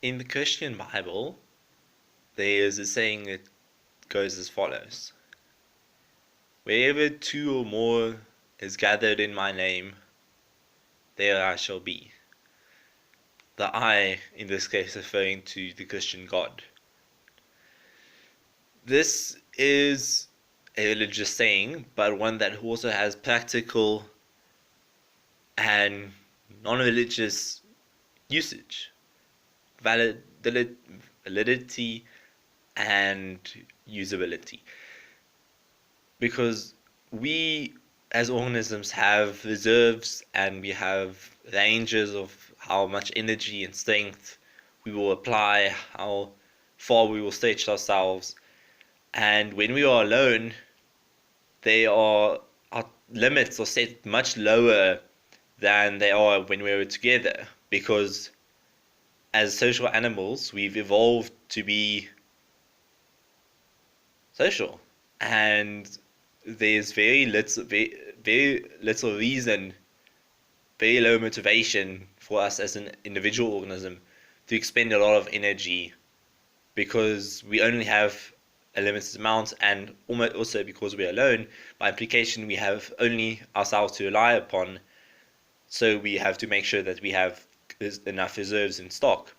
In the Christian Bible, there is a saying that goes as follows: wherever two or more is gathered in my name, there I shall be. The I, in this case, referring to the Christian God. This is a religious saying, but one that also has practical and non-religious usage, validity, and usability. Because we as organisms have reserves and we have ranges of how much energy and strength we will apply, how far we will stretch ourselves. And when we are alone, our limits are set much lower than they are when we're together, because as social animals, we've evolved to be social, and there's very little reason, very low motivation for us as an individual organism to expend a lot of energy, because we only have a limited amount, and almost also because we're alone, by implication we have only ourselves to rely upon, so we have to make sure that we have enough reserves in stock.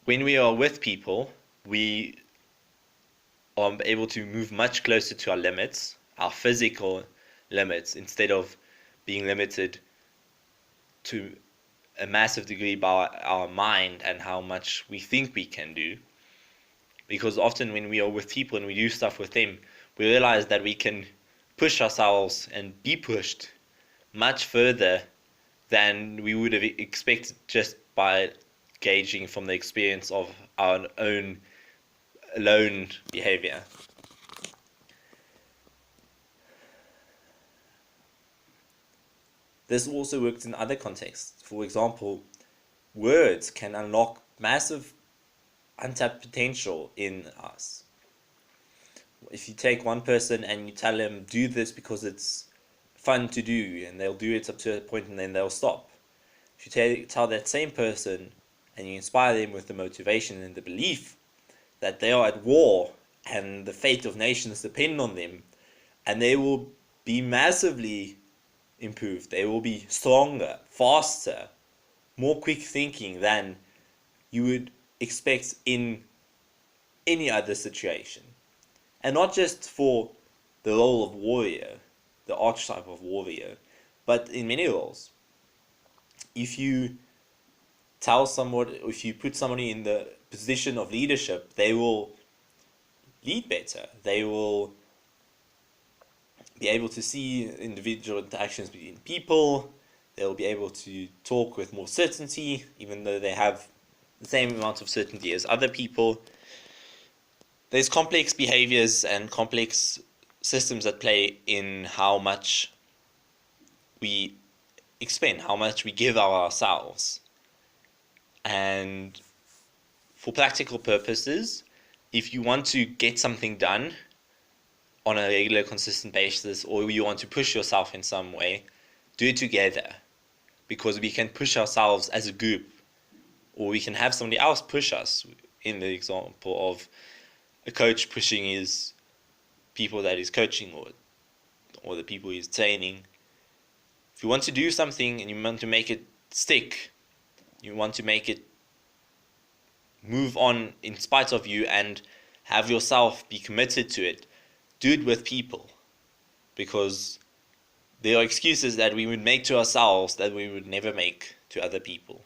When we are with people, we are able to move much closer to our limits, our physical limits, instead of being limited to a massive degree by our mind and how much we think we can do. Because often when we are with people and we do stuff with them, we realize that we can push ourselves and be pushed much further than we would have expected just by gauging from the experience of our own alone behavior. This also works in other contexts. For example, words can unlock massive untapped potential in us. If you take one person and you tell them, do this because it's fun to do, and they'll do it up to a point and then they'll stop. If you tell that same person and you inspire them with the motivation and the belief that they are at war and the fate of nations depend on them, and they will be massively improved, they will be stronger, faster, more quick thinking than you would expect in any other situation. And not just for the role of warrior, the archetype of warrior, but in many roles. If you tell someone, if you put somebody in the position of leadership, they will lead better. They will be able to see individual interactions between people. They'll be able to talk with more certainty, even though they have the same amount of certainty as other people. There's complex behaviors and complex systems at play in how much we expend, how much we give of ourselves. And for practical purposes, if you want to get something done on a regular, consistent basis, or you want to push yourself in some way, do it together, because we can push ourselves as a group, or we can have somebody else push us, in the example of a coach pushing his people that he's coaching, or the people he's training. If you want to do something and you want to make it stick, you want to make it move on in spite of you and have yourself be committed to it, do it with people. Because there are excuses that we would make to ourselves that we would never make to other people.